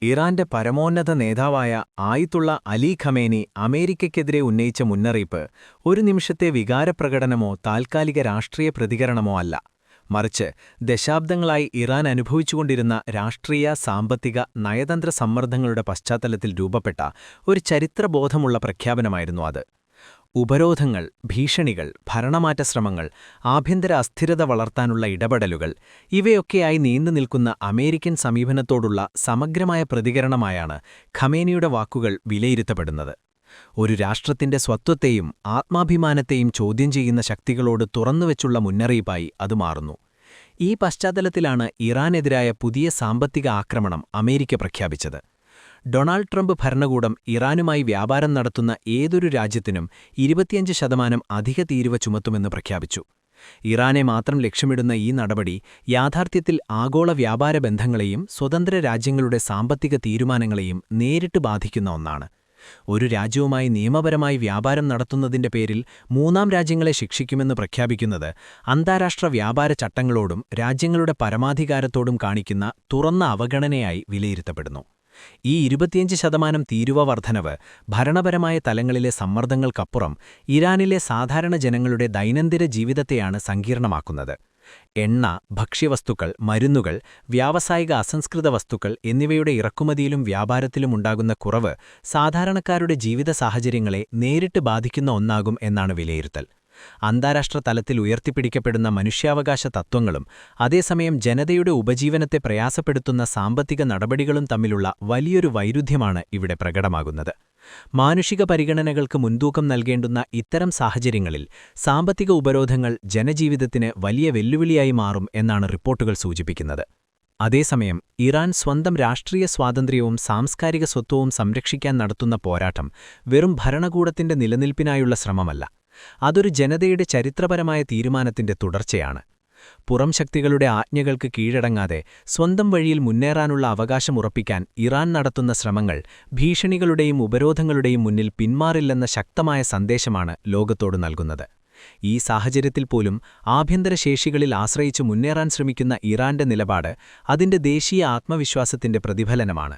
ഇറാന്റെ പരമോന്നത നേതാവായ ആയത്തുള്ള അലി ഖമേനി അമേരിക്കയ്ക്കെതിരെ ഉന്നയിച്ച മുന്നറിയിപ്പ് ഒരു നിമിഷത്തെ വികാരപ്രകടനമോ താൽക്കാലിക രാഷ്ട്രീയ പ്രതികരണമോ അല്ല, മറിച്ച് ദശാബ്ദങ്ങളായി ഇറാൻ അനുഭവിച്ചുകൊണ്ടിരുന്ന രാഷ്ട്രീയ, സാമ്പത്തിക, നയതന്ത്ര സമ്മർദ്ദങ്ങളുടെ പശ്ചാത്തലത്തിൽ രൂപപ്പെട്ട ഒരു ചരിത്രബോധമുള്ള പ്രഖ്യാപനമായിരുന്നു അത്. ഉപരോധങ്ങൾ, ഭീഷണികൾ, ഭരണമാറ്റ ശ്രമങ്ങൾ, ആഭ്യന്തര അസ്ഥിരത വളർത്താനുള്ള ഇടപെടലുകൾ ഇവയൊക്കെയായി നീണ്ടുനിൽക്കുന്ന അമേരിക്കൻ സമീപനത്തോടുള്ള സമഗ്രമായ പ്രതികരണമായാണ് ഖമേനിയുടെ വാക്കുകൾ വിലയിരുത്തപ്പെടുന്നത്. ഒരു രാഷ്ട്രത്തിന്റെ സ്വത്വത്തെയും ആത്മാഭിമാനത്തെയും ചോദ്യം ചെയ്യുന്ന ശക്തികളോട് തുറന്നുവെച്ചുള്ള മുന്നറിയിപ്പായി അത് മാറുന്നു. ഈ പശ്ചാത്തലത്തിലാണ് ഇറാനെതിരായ പുതിയ സാമ്പത്തിക ആക്രമണം അമേരിക്ക പ്രഖ്യാപിച്ചത്. ഡൊണാൾഡ് ട്രംപ് ഭരണകൂടം ഇറാനുമായി വ്യാപാരം നടത്തുന്ന ഏതൊരു രാജ്യത്തിനും 25% അധിക തീരുവ ചുമത്തുമെന്ന് പ്രഖ്യാപിച്ചു. ഇറാനെ മാത്രം ലക്ഷ്യമിടുന്ന ഈ നടപടി യാഥാർത്ഥ്യത്തിൽ ആഗോള വ്യാപാര ബന്ധങ്ങളെയും സ്വതന്ത്ര രാജ്യങ്ങളുടെ സാമ്പത്തിക തീരുമാനങ്ങളെയും നേരിട്ട് ബാധിക്കുന്ന ഒന്നാണ്. ഒരു രാജ്യവുമായി നിയമപരമായി വ്യാപാരം നടത്തുന്നതിന്റെ പേരിൽ മൂന്നാം രാജ്യങ്ങളെ ശിക്ഷിക്കുമെന്ന് പ്രഖ്യാപിക്കുന്നത് അന്താരാഷ്ട്ര വ്യാപാര ചട്ടങ്ങളോടും രാജ്യങ്ങളുടെ പരമാധികാരത്തോടും കാണിക്കുന്ന തുറന്ന അവഗണനയായി വിലയിരുത്തപ്പെടുന്നു. ഈ 25% തീരുവ വർധനവ് ഭരണപരമായ തലങ്ങളിലെ സമ്മർദ്ദങ്ങൾക്കപ്പുറം ഇറാനിലെ സാധാരണ ജനങ്ങളുടെ ദൈനംദിന ജീവിതത്തെയാണ് സങ്കീർണമാക്കുന്നത്. എണ്ണ, ഭക്ഷ്യവസ്തുക്കൾ, മരുന്നുകൾ, വ്യാവസായിക അസംസ്കൃത വസ്തുക്കൾ എന്നിവയുടെ ഇറക്കുമതിയിലും വ്യാപാരത്തിലും ഉണ്ടാകുന്ന കുറവ് സാധാരണക്കാരുടെ ജീവിത സാഹചര്യങ്ങളെ നേരിട്ട് ബാധിക്കുന്ന ഒന്നാകും എന്നാണ് വിലയിരുത്തൽ. അന്താരാഷ്ട്ര തലത്തിൽ ഉയർത്തിപ്പിടിക്കപ്പെടുന്ന മനുഷ്യാവകാശ തത്വങ്ങളും അതേസമയം ജനതയുടെ ഉപജീവനത്തെ പ്രയാസപ്പെടുത്തുന്ന സാമ്പത്തിക നടപടികളും തമ്മിലുള്ള വലിയൊരു വൈരുദ്ധ്യമാണ് ഇവിടെ പ്രകടമാകുന്നത്. മാനുഷിക പരിഗണനകൾക്ക് മുൻതൂക്കം നൽകേണ്ടുന്ന ഇത്തരം സാഹചര്യങ്ങളിൽ സാമ്പത്തിക ഉപരോധങ്ങൾ ജനജീവിതത്തിന് വലിയ വെല്ലുവിളിയായി മാറും എന്നാണ് റിപ്പോർട്ടുകൾ സൂചിപ്പിക്കുന്നത്. അതേസമയം ഇറാൻ സ്വന്തം രാഷ്ട്രീയ സ്വാതന്ത്ര്യവും സാംസ്കാരിക സ്വത്വവും സംരക്ഷിക്കാൻ നടത്തുന്ന പോരാട്ടം വെറും ഭരണകൂടത്തിന്റെ നിലനിൽപ്പിനായുള്ള ശ്രമമല്ല, അതൊരു ജനതയുടെ ചരിത്രപരമായ തീരുമാനത്തിന്റെ തുടർച്ചയാണ്. പുറം ശക്തികളുടെ ആജ്ഞകൾക്ക് കീഴടങ്ങാതെ സ്വന്തം വഴിയിൽ മുന്നേറാനുള്ള അവകാശം ഉറപ്പിക്കാൻ ഇറാൻ നടത്തുന്ന ശ്രമങ്ങൾ ഭീഷണികളുടെയും ഉപരോധങ്ങളുടെയും മുന്നിൽ പിന്മാറില്ലെന്ന ശക്തമായ സന്ദേശമാണ് ലോകത്തോട് നൽകുന്നത്. ഈ സാഹചര്യത്തിൽ പോലും ആഭ്യന്തര ശേഷികളിൽ ആശ്രയിച്ചു മുന്നേറാൻ ശ്രമിക്കുന്ന ഇറാന്റെ നിലപാട് അതിന്റെ ദേശീയ ആത്മവിശ്വാസത്തിന്റെ പ്രതിഫലനമാണ്.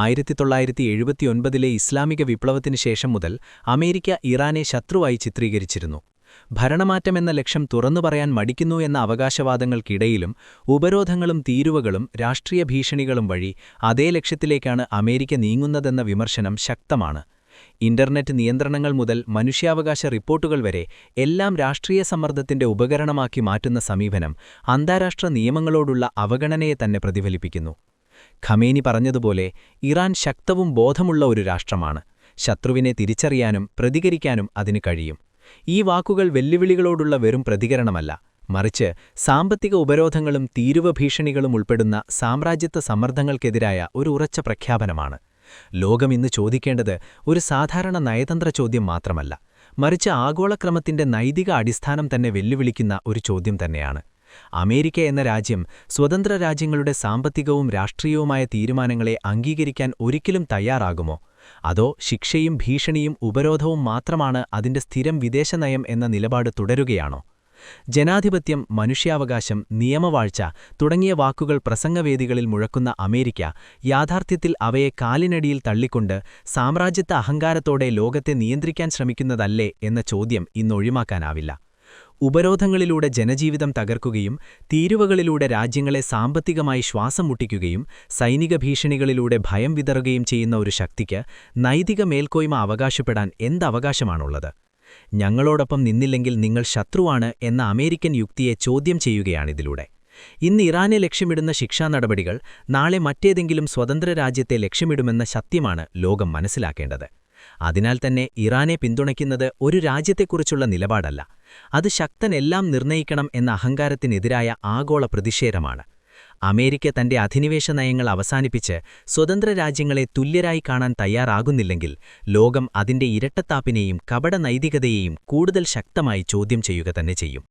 1979 ഇസ്ലാമിക വിപ്ലവത്തിനു ശേഷം മുതൽ അമേരിക്ക ഇറാനെ ശത്രുവായി ചിത്രീകരിച്ചിരുന്നു. ഭരണമാറ്റമെന്ന ലക്ഷ്യം തുറന്നു പറയാൻ മടിക്കുന്നു എന്ന അവകാശവാദങ്ങൾക്കിടയിലും ഉപരോധങ്ങളും തീരുവകളും രാഷ്ട്രീയ ഭീഷണികളും വഴി അതേ ലക്ഷ്യത്തിലേക്കാണ് അമേരിക്ക നീങ്ങുന്നതെന്ന വിമർശനം ശക്തമാണ്. ഇന്റർനെറ്റ് നിയന്ത്രണങ്ങൾ മുതൽ മനുഷ്യാവകാശ റിപ്പോർട്ടുകൾ വരെ എല്ലാം രാഷ്ട്രീയ സമ്മർദ്ദത്തിന്റെ ഉപകരണമാക്കി മാറ്റുന്ന സമീപനം അന്താരാഷ്ട്ര നിയമങ്ങളോടുള്ള അവഗണനയെ തന്നെ പ്രതിഫലിപ്പിക്കുന്നു. ഖമേനി പറഞ്ഞതുപോലെ ഇറാൻ ശക്തവും ബോധമുള്ള ഒരു രാഷ്ട്രമാണ്. ശത്രുവിനെ തിരിച്ചറിയാനും പ്രതികരിക്കാനും അതിന് കഴിയും. ഈ വാക്കുകൾ വെല്ലുവിളികളോടുള്ള വെറും പ്രതികരണമല്ല, മറിച്ച് സാമ്പത്തിക ഉപരോധങ്ങളും തീരുവ ഭീഷണികളും ഉൾപ്പെടുന്ന സാമ്രാജ്യത്വ സമ്മർദ്ദങ്ങൾക്കെതിരായ ഒരു ഉറച്ച പ്രഖ്യാപനമാണ്. ലോകം ഇന്ന് ചോദിക്കേണ്ടത് ഒരു സാധാരണ നയതന്ത്ര ചോദ്യം മാത്രമല്ല, മറിച്ച് ആഗോളക്രമത്തിന്റെ നൈതിക അടിസ്ഥാനം തന്നെ വെല്ലുവിളിക്കുന്ന ഒരു ചോദ്യം തന്നെയാണ്. അമേരിക്ക എന്ന രാജ്യം സ്വതന്ത്ര രാജ്യങ്ങളുടെ സാമ്പത്തികവും രാഷ്ട്രീയവുമായ തീരുമാനങ്ങളെ അംഗീകരിക്കാൻ ഒരിക്കലും തയ്യാറാകുമോ? അതോ ശിക്ഷയും ഭീഷണിയും ഉപരോധവും മാത്രമാണ് അതിന്റെ സ്ഥിരം വിദേശനയം എന്ന നിലപാട് തുടരുകയാണോ? ജനാധിപത്യം, മനുഷ്യാവകാശം, നിയമവാഴ്ച തുടങ്ങിയ വാക്കുകൾ പ്രസംഗവേദികളിൽ മുഴക്കുന്ന അമേരിക്ക യാഥാർത്ഥ്യത്തിൽ അവയെ കാലിനടിയിൽ തള്ളിക്കൊണ്ട് സാമ്രാജ്യത്വ അഹങ്കാരത്തോടെ ലോകത്തെ നിയന്ത്രിക്കാൻ ശ്രമിക്കുന്നതല്ലേ എന്ന ചോദ്യം ഇന്നൊഴിവാക്കാനാവില്ല. ഉപരോധങ്ങളിലൂടെ ജനജീവിതം തകർക്കുകയും തീരുവകളിലൂടെ രാജ്യങ്ങളെ സാമ്പത്തികമായി ശ്വാസം മുട്ടിക്കുകയും സൈനിക ഭീഷണികളിലൂടെ ഭയം വിതറുകയും ചെയ്യുന്ന ഒരു ശക്തിക്ക് നൈതിക മേൽക്കോയ്മ അവകാശപ്പെടാൻ എന്തവകാശമാണുള്ളത്? ഞങ്ങളോടൊപ്പം നിന്നില്ലെങ്കിൽ നിങ്ങൾ ശത്രുവാണ് എന്ന അമേരിക്കൻ യുക്തിയെ ചോദ്യം ചെയ്യുകയാണിതിലൂടെ. ഇന്ന് ഇറാനെ ലക്ഷ്യമിടുന്ന ശിക്ഷാ നടപടികൾ നാളെ മറ്റേതെങ്കിലും സ്വതന്ത്ര രാജ്യത്തെ ലക്ഷ്യമിടുമെന്ന സത്യമാണ് ലോകം മനസ്സിലാക്കേണ്ടത്. അതിനാൽ തന്നെ ഇറാനെ പിന്തുണയ്ക്കുന്നത് ഒരു രാജ്യത്തെക്കുറിച്ചുള്ള നിലപാടല്ല, അത് ശക്തൻ എല്ലാം നിർണയിക്കണം എന്ന അഹങ്കാരത്തിനെതിരായ ആഗോള പ്രതിഷേധമാണ്. അമേരിക്ക തന്റെ അധിനിവേശ നയങ്ങൾ അവസാനിപ്പിച്ച് സ്വതന്ത്ര രാജ്യങ്ങളെ തുല്യരായി കാണാൻ തയ്യാറാകുന്നില്ലെങ്കിൽ ലോകം അതിന്റെ ഇരട്ടത്താപ്പിനെയും കപട നൈതികതയെയും കൂടുതൽ ശക്തമായി ചോദ്യം ചെയ്യുക തന്നെ ചെയ്യും.